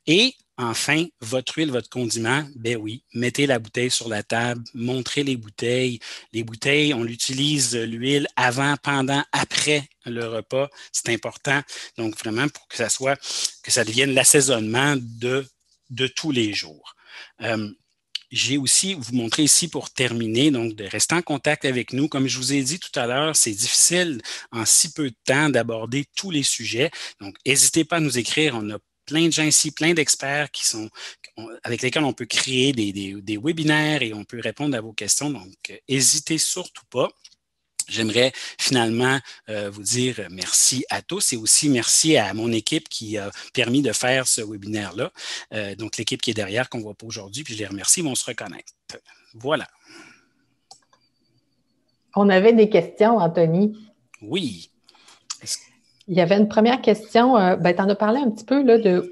Et enfin, votre huile, votre condiment, oui, mettez la bouteille sur la table, montrez les bouteilles. Les bouteilles, on utilise l'huile avant, pendant, après le repas. C'est important. Donc, vraiment, pour que ça devienne l'assaisonnement de tous les jours. J'ai aussi vous montrer ici pour terminer, donc de rester en contact avec nous. Comme je vous ai dit tout à l'heure, c'est difficile en si peu de temps d'aborder tous les sujets. Donc, n'hésitez pas à nous écrire. On a plein de gens ici, plein d'experts avec lesquels on peut créer des webinaires et on peut répondre à vos questions. Donc, n'hésitez surtout pas. J'aimerais finalement vous dire merci à tous et aussi merci à mon équipe qui a permis de faire ce webinaire-là. Donc, l'équipe qui est derrière, qu'on ne voit pas aujourd'hui, puis je les remercie, ils vont se reconnaître. Voilà. On avait des questions, Anthony. Oui. Il y avait une première question. Tu en as parlé un petit peu là, de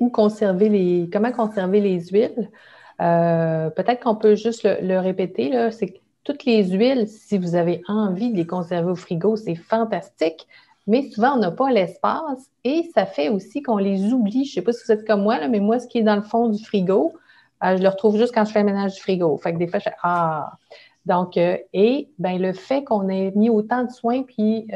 comment conserver les huiles. Peut-être qu'on peut juste le répéter. Là, c'est que toutes les huiles, si vous avez envie de les conserver au frigo, c'est fantastique. Mais souvent, on n'a pas l'espace et ça fait aussi qu'on les oublie. Je ne sais pas si vous êtes comme moi, là, mais moi, ce qui est dans le fond du frigo, je le retrouve juste quand je fais le ménage du frigo. Fait que des fois, je fais « Ah! » Donc, le fait qu'on ait mis autant de soins puis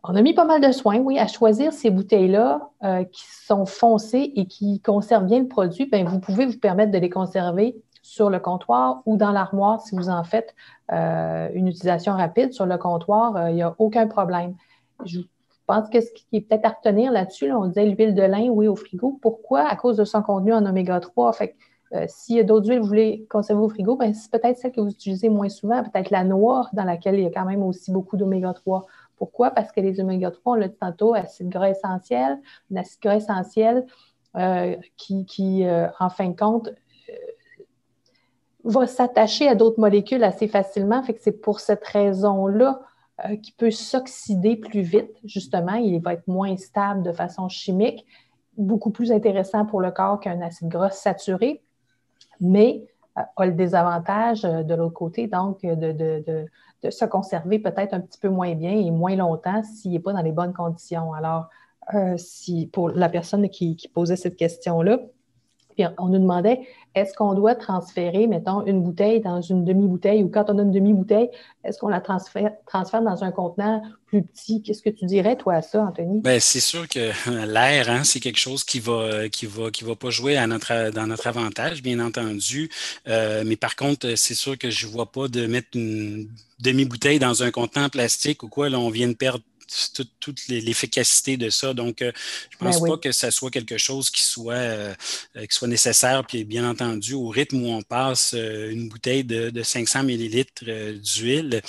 on a mis pas mal de soins, oui, à choisir ces bouteilles-là qui sont foncées et qui conservent bien le produit. Vous pouvez vous permettre de les conserver sur le comptoir ou dans l'armoire si vous en faites une utilisation rapide sur le comptoir. Il n'y a aucun problème. Je pense que ce qui est peut-être à retenir là-dessus, on disait l'huile de lin, oui, au frigo. Pourquoi? À cause de son contenu en oméga 3. Fait que, s'il y a d'autres huiles que vous voulez conserver au frigo, c'est peut-être celle que vous utilisez moins souvent, peut-être la noix, dans laquelle il y a quand même aussi beaucoup d'oméga 3. Pourquoi? Parce que les oméga 3, on l'a dit tantôt, acide gras essentiel, un acide gras essentiel qui en fin de compte, va s'attacher à d'autres molécules assez facilement. Fait que c'est pour cette raison-là qu'il peut s'oxyder plus vite. Justement, il va être moins stable de façon chimique, beaucoup plus intéressant pour le corps qu'un acide gras saturé, mais a le désavantage de l'autre côté, donc de se conserver peut-être un petit peu moins bien et moins longtemps s'il n'est pas dans les bonnes conditions. Alors, pour la personne qui posait cette question-là, puis on nous demandait, est-ce qu'on doit transférer, mettons, une bouteille dans une demi-bouteille ou quand on a une demi-bouteille, est-ce qu'on la transfère dans un contenant plus petit? Qu'est-ce que tu dirais, toi, à ça, Anthony? C'est sûr que l'air, c'est quelque chose qui va pas jouer dans notre avantage, bien entendu. Mais par contre, c'est sûr que je ne vois pas de mettre une demi-bouteille dans un contenant en plastique ou quoi. Là, on vient de perdre toute l'efficacité de ça. Donc, je ne pense pas que ça soit quelque chose qui soit nécessaire. Puis, bien entendu, au rythme où on passe une bouteille de 500 millilitres d'huile,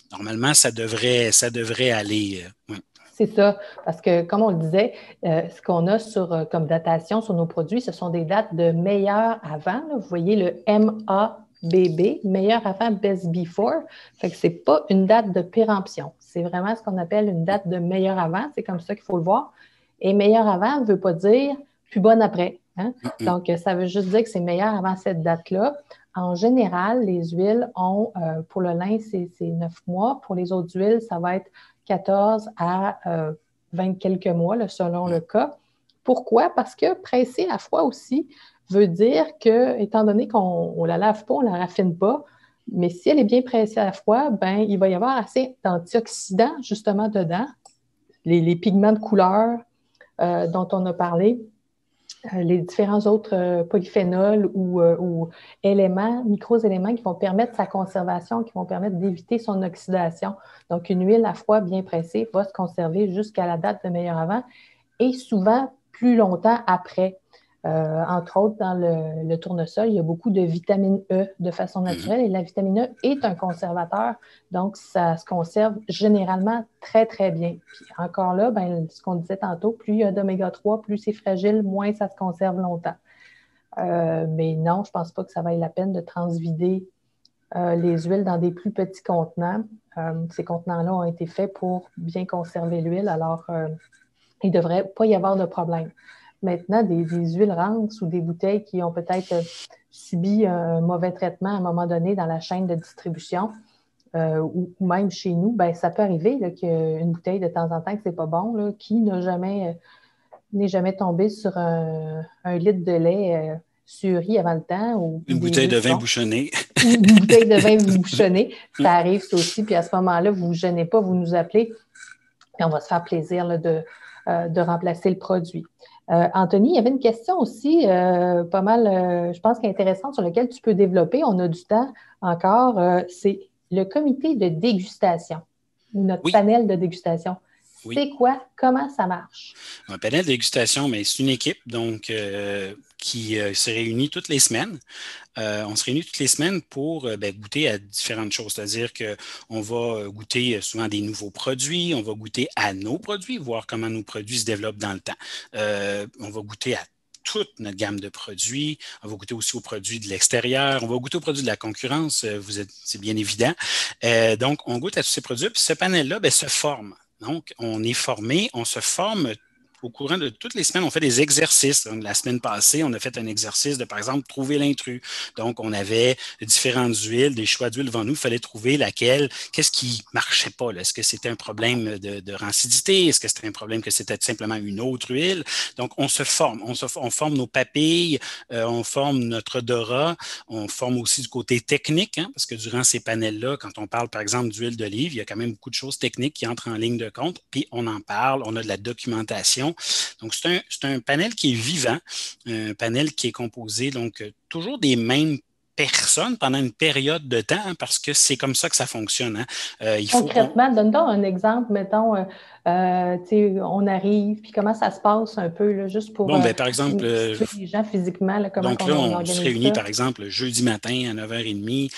normalement, ça devrait aller. Ouais. C'est ça, parce que, comme on le disait, ce qu'on a comme datation sur nos produits, ce sont des dates de meilleur avant. Là. Vous voyez le MABB, meilleur avant, best before. Fait que ce n'est pas une date de péremption. C'est vraiment ce qu'on appelle une date de meilleur avant. C'est comme ça qu'il faut le voir. Et meilleur avant ne veut pas dire plus bonne après. Hein? Mm-mm. Donc, ça veut juste dire que c'est meilleur avant cette date-là. En général, les huiles ont, pour le lin, c'est 9 mois. Pour les autres huiles, ça va être 14 à 20 quelques mois, là, selon le cas. Pourquoi? Parce que presser à froid aussi veut dire que, étant donné qu'on ne la lave pas, on ne la raffine pas, mais si elle est bien pressée à froid, ben, il va y avoir assez d'antioxydants justement dedans, les pigments de couleur dont on a parlé, les différents autres polyphénols ou éléments, micro-éléments qui vont permettre sa conservation, qui vont permettre d'éviter son oxydation. Donc, une huile à froid bien pressée va se conserver jusqu'à la date de meilleur avant et souvent plus longtemps après. Entre autres, dans le tournesol, il y a beaucoup de vitamine E de façon naturelle et la vitamine E est un conservateur, donc ça se conserve généralement très, très bien. Puis encore là, ben, ce qu'on disait tantôt, plus il y a d'oméga 3, plus c'est fragile, moins ça se conserve longtemps. Mais non, je ne pense pas que ça vaille la peine de transvider les huiles dans des plus petits contenants. Ces contenants-là ont été faits pour bien conserver l'huile, alors il ne devrait pas y avoir de problème. Maintenant, des huiles rances ou des bouteilles qui ont peut-être subi un mauvais traitement à un moment donné dans la chaîne de distribution ou même chez nous, ben, ça peut arriver là, qu'une bouteille de temps en temps que c'est pas bon, là, qui n'est jamais tombé sur un litre de lait suri avant le temps. Ou une bouteille de vin bouchonné. Une bouteille de vin bouchonné. Ça arrive, ça aussi. Puis à ce moment-là, vous ne vous gênez pas, vous nous appelez. Puis on va se faire plaisir là, de remplacer le produit. Anthony, il y avait une question aussi pas mal, je pense, qui est intéressante sur laquelle tu peux développer. On a du temps encore. C'est le comité de dégustation ou notre panel de dégustation. Oui. C'est quoi? Comment ça marche? Un panel de dégustation, mais c'est une équipe donc, qui se réunit toutes les semaines. On se réunit toutes les semaines pour goûter à différentes choses. C'est-à-dire qu'on va goûter souvent des nouveaux produits, on va goûter à nos produits, voir comment nos produits se développent dans le temps. On va goûter à toute notre gamme de produits. On va goûter aussi aux produits de l'extérieur. On va goûter aux produits de la concurrence. C'est bien évident. Donc, on goûte à tous ces produits. Puis ce panel-là se forme. Donc, on est formé, on se forme au courant de toutes les semaines, on fait des exercices. Donc, la semaine passée, on a fait un exercice de, par exemple, trouver l'intrus. Donc, on avait différentes huiles, des choix d'huile devant nous. Il fallait trouver laquelle, qu'est-ce qui ne marchait pas. Là? Est-ce que c'était un problème de rancidité? Est-ce que c'était un problème que c'était simplement une autre huile? Donc, on se forme. On forme nos papilles, on forme notre odorat, on forme aussi du côté technique, hein, parce que durant ces panels-là, quand on parle, par exemple, d'huile d'olive, il y a quand même beaucoup de choses techniques qui entrent en ligne de compte, puis on en parle, on a de la documentation. Donc, c'est un panel qui est vivant, un panel qui est composé donc toujours des mêmes personnes pendant une période de temps, hein, parce que c'est comme ça que ça fonctionne. Hein. Concrètement, donne-nous un exemple, mettons, on arrive, puis comment ça se passe un peu, là, juste pour par exemple, les gens physiquement, là, comment donc là, on se réunit, ça? par exemple, jeudi matin à 9h30.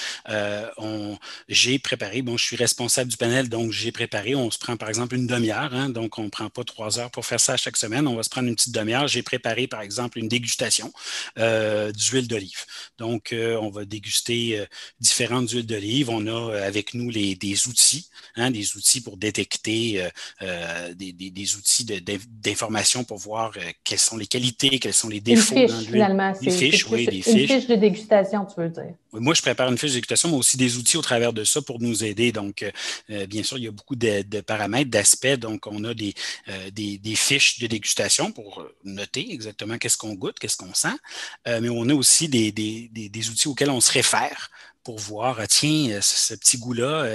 J'ai préparé, je suis responsable du panel, donc j'ai préparé, on se prend par exemple une demi-heure, hein, donc on ne prend pas 3 heures pour faire ça chaque semaine, on va se prendre une petite demi-heure. J'ai préparé, par exemple, une dégustation d'huile d'olive. Donc, on va déguster différentes huiles d'olive. On a avec nous des outils, hein, des outils pour détecter, des outils d'information pour voir quelles sont les qualités, quels sont les défauts dans l'huile. Finalement, des fiches, oui, des fiches. Une fiche de dégustation, tu veux dire. Moi, je prépare une fiche de dégustation, mais aussi des outils au travers de ça pour nous aider. Donc, bien sûr, il y a beaucoup de paramètres, d'aspects. Donc, on a des fiches de dégustation pour noter exactement qu'est-ce qu'on goûte, qu'est-ce qu'on sent. Mais on a aussi des outils auxquels on se réfère pour voir, tiens, ce petit goût-là,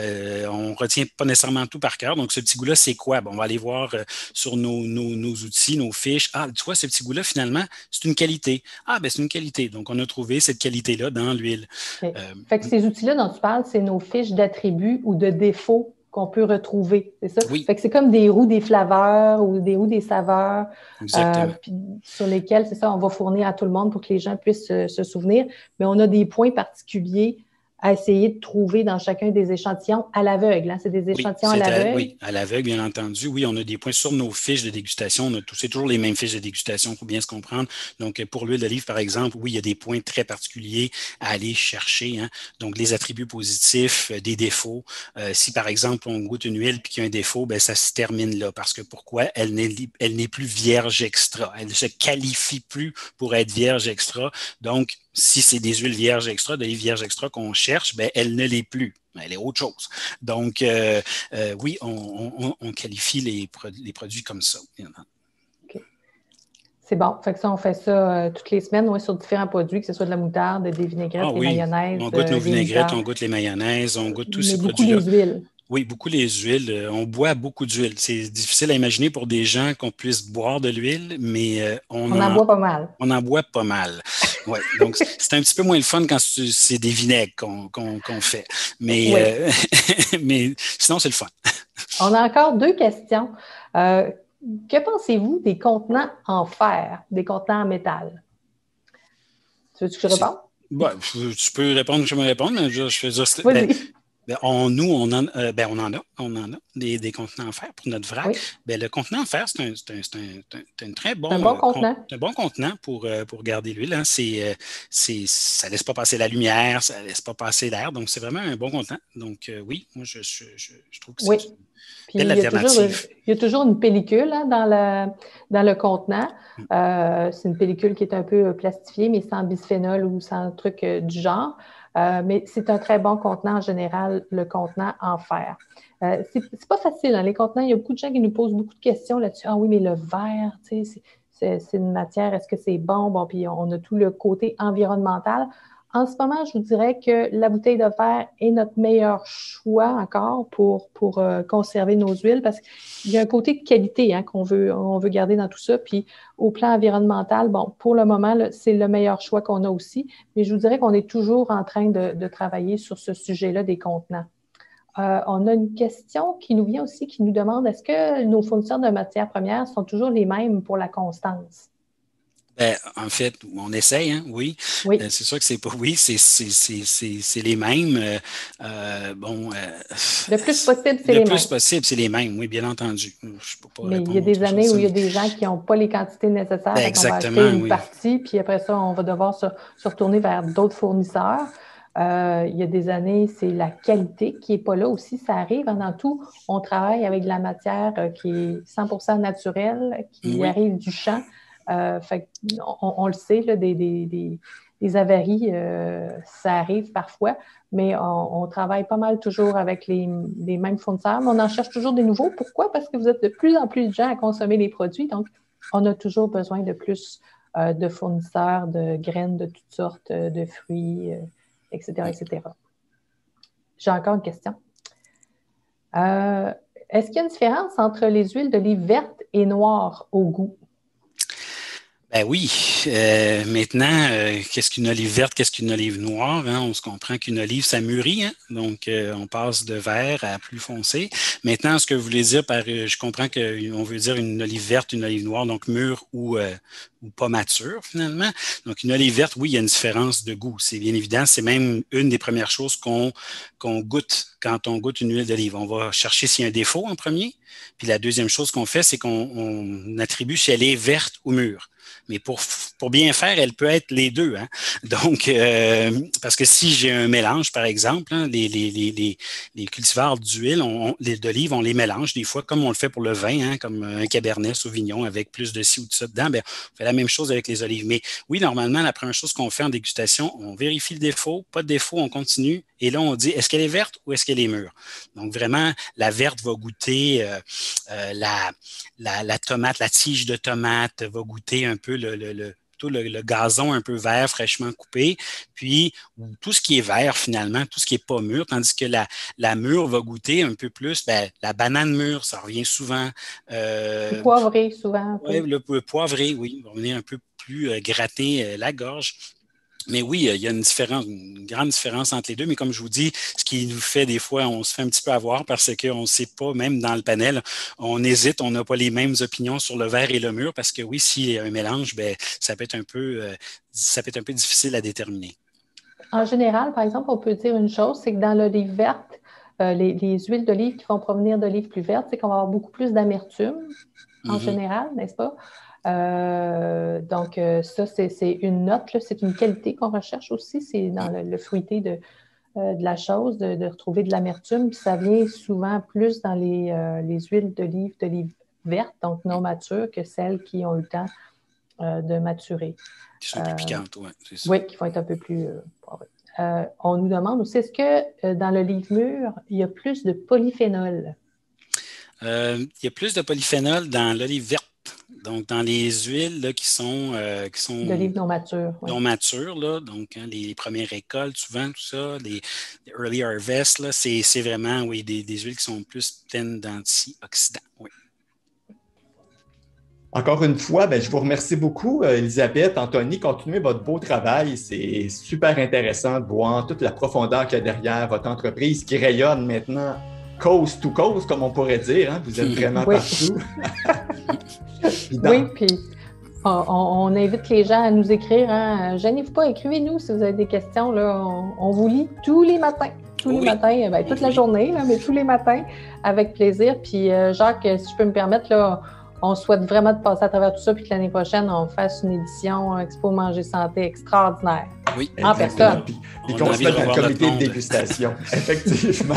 on ne retient pas nécessairement tout par cœur. Donc, ce petit goût-là, c'est quoi? On va aller voir sur nos outils, nos fiches. Ah, tu vois, ce petit goût-là, finalement, c'est une qualité. Ah, c'est une qualité. Donc, on a trouvé cette qualité-là dans l'huile. Okay. Fait que ces outils-là dont tu parles, c'est nos fiches d'attributs ou de défauts qu'on peut retrouver, c'est ça? Oui. Fait que c'est comme des roues des flaveurs ou des roues des saveurs sur lesquelles, c'est ça, on va fournir à tout le monde pour que les gens puissent se souvenir. Mais on a des points particuliers à essayer de trouver dans chacun des échantillons à l'aveugle. Hein? C'est des échantillons à l'aveugle. Oui, à l'aveugle, bien entendu. Oui, on a des points sur nos fiches de dégustation. C'est toujours les mêmes fiches de dégustation, il faut bien se comprendre. Donc, pour l'huile d'olive, par exemple, oui, il y a des points très particuliers à aller chercher. Hein? Donc, les attributs positifs, des défauts. Si, par exemple, on goûte une huile et qu'il y a un défaut, ben, ça se termine là. Parce que pourquoi? Elle n'est plus vierge extra. Elle ne se qualifie plus pour être vierge extra. Donc, si c'est des huiles vierges extra, des vierges extra qu'on cherche, ben, elle ne l'est plus. Elle est autre chose. Donc, oui, on qualifie les produits comme ça. Okay. C'est bon. Fait que ça, on fait ça toutes les semaines, ouais, sur différents produits, que ce soit de la moutarde, des vinaigrettes, des mayonnaises. On goûte nos vinaigrettes, on goûte les mayonnaises, on goûte tous ces produits-là. Beaucoup les huiles. Oui, beaucoup les huiles. On boit beaucoup d'huile. C'est difficile à imaginer pour des gens qu'on puisse boire de l'huile, mais on en boit pas mal. On en boit pas mal. Ouais, donc, c'est un petit peu moins le fun quand c'est des vinaigres qu'on fait. Mais, mais sinon, c'est le fun. On a encore 2 questions. Que pensez-vous des contenants en fer, des contenants en métal? Tu veux que je réponde? Bon, tu peux répondre que je me réponde, mais je fais juste. On en a des contenants en fer pour notre vrac. Oui. Ben, le contenant en fer, c'est un très bon, contenant. Un bon contenant pour garder l'huile. Hein. Ça ne laisse pas passer la lumière, ça ne laisse pas passer l'air. Donc, c'est vraiment un bon contenant. Donc, oui, moi, je trouve que c'est une belle alternative. Il y a toujours une pellicule hein, dans le contenant. C'est une pellicule qui est un peu plastifiée, mais sans bisphénol ou sans truc du genre. Mais c'est un très bon contenant en général, le contenant en fer. C'est pas facile, hein, les contenants. Il y a beaucoup de gens qui nous posent beaucoup de questions là-dessus. Ah oui, mais le verre, tu sais, c'est une matière, est-ce que c'est bon? Bon, puis on a tout le côté environnemental. En ce moment, je vous dirais que la bouteille de verre est notre meilleur choix encore pour conserver nos huiles parce qu'il y a un côté de qualité hein, on veut garder dans tout ça. Puis au plan environnemental, bon, pour le moment, là, c'est le meilleur choix qu'on a aussi. Mais je vous dirais qu'on est toujours en train de travailler sur ce sujet-là des contenants. On a une question qui nous vient aussi, qui nous demande est-ce que nos fournisseurs de matières premières sont toujours les mêmes pour la constance? En fait, on essaye, hein, oui. C'est sûr que c'est pas oui, c'est les mêmes. Le plus possible, c'est les mêmes. Le plus possible, c'est les mêmes, oui, bien entendu. Mais il y a des années où il y a des gens qui n'ont pas les quantités nécessaires. Exactement, on va acheter une partie, puis après ça, on va devoir se retourner vers d'autres fournisseurs. Il y a des années, c'est la qualité qui n'est pas là aussi. Ça arrive. Dans tout, on travaille avec de la matière qui est 100% naturelle, qui arrive du champ. Fait on le sait, là, des avaries, ça arrive parfois, mais on travaille pas mal toujours avec les mêmes fournisseurs, mais on en cherche toujours des nouveaux. Pourquoi? Parce que vous êtes de plus en plus de gens à consommer les produits, donc on a toujours besoin de plus de fournisseurs, de graines de toutes sortes, de fruits, etc., etc. J'ai encore une question. Est-ce qu'il y a une différence entre les huiles d'olive vertes et noires au goût? Ben oui. Maintenant, qu'est-ce qu'une olive verte, qu'est-ce qu'une olive noire? Hein? On se comprend qu'une olive, ça mûrit. Hein? Donc, on passe de vert à plus foncé. Maintenant, ce que vous voulez dire je comprends qu'on veut dire une olive verte, une olive noire, donc mûre ou pas mature, finalement. Donc, une olive verte, oui, il y a une différence de goût. C'est bien évident. C'est même une des premières choses qu'on goûte quand on goûte une huile d'olive. On va chercher s'il y a un défaut en premier. Puis la deuxième chose qu'on fait, c'est qu'on attribue si elle est verte ou mûre. Mais pour bien faire, elle peut être les deux. Hein? Donc, parce que si j'ai un mélange, par exemple, hein, les cultivars d'huile, d'olive, on les mélange des fois, comme on le fait pour le vin, hein, comme un cabernet sauvignon avec plus de ci ou de ça dedans, ben, on fait la même chose avec les olives. Mais oui, normalement, la première chose qu'on fait en dégustation, on vérifie le défaut, pas de défaut, on continue. Et là, on dit, est-ce qu'elle est verte ou est-ce qu'elle est mûre? Donc, vraiment, la verte va goûter la tomate, la tige de tomate va goûter un peu le gazon un peu vert, fraîchement coupé, puis tout ce qui est vert finalement, tout ce qui n'est pas mûr, tandis que la mûre va goûter un peu plus, la banane mûre, ça revient souvent. Le poivré souvent. Oui, le poivré, oui, va venir un peu plus gratter la gorge. Mais oui, il y a une grande différence entre les deux. Mais comme je vous dis, ce qui nous fait des fois, on se fait un petit peu avoir parce qu'on ne sait pas, même dans le panel, on hésite, on n'a pas les mêmes opinions sur le vert et le mûr parce que oui, s'il y a un mélange, ça peut être un peu difficile à déterminer. En général, par exemple, on peut dire une chose, c'est que dans l'olive verte, les huiles d'olive qui vont provenir d'olives plus vertes, c'est qu'on va avoir beaucoup plus d'amertume en général, n'est-ce pas? Donc, ça, c'est une note, là, c'est une qualité qu'on recherche aussi, c'est dans le fruité de la chose, de retrouver de l'amertume. Puis ça vient souvent plus dans les huiles d'olive vertes, donc non matures, que celles qui ont eu le temps de maturer. Qui sont plus piquantes, oui, c'est ça. Oui, qui vont être un peu plus poivrées. On nous demande aussi, est-ce que dans l'olive mûre, il y a plus de polyphénol? Il y a plus de polyphénol dans l'olive verte. Donc, dans les huiles là, qui sont d'olive non mature. Oui. Non matures, là, donc les premières récoltes, souvent, tout ça, les early harvest, là, c'est vraiment oui, des huiles qui sont plus pleines d'antioxydants. Oui. Encore une fois, je vous remercie beaucoup, Elisabeth, Anthony. Continuez votre beau travail. C'est super intéressant de voir toute la profondeur qu'il y a derrière votre entreprise qui rayonne maintenant coast to coast, comme on pourrait dire. Hein? Vous êtes vraiment partout. Oui, puis on invite les gens à nous écrire. Hein? Gênez-vous pas, écrivez-nous si vous avez des questions. Là. On vous lit tous les matins. Tous les matins, toute la journée, là, mais tous les matins, avec plaisir. Puis Jacques, si je peux me permettre, là, on souhaite vraiment de passer à travers tout ça, puis que l'année prochaine, on fasse une édition Expo Manger Santé extraordinaire. Oui, en personne. Puis qu'on se mette dans le comité de dégustation. Effectivement.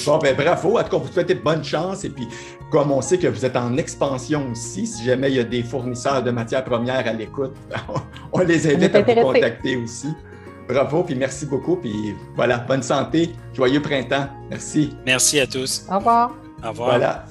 Bon, bravo. En tout cas, vous souhaitez bonne chance. Et puis, comme on sait que vous êtes en expansion aussi, si jamais il y a des fournisseurs de matières premières à l'écoute, on les invite à vous contacter aussi. Bravo, puis merci beaucoup. Puis voilà, bonne santé, joyeux printemps. Merci. Merci à tous. Au revoir. Au revoir. Voilà.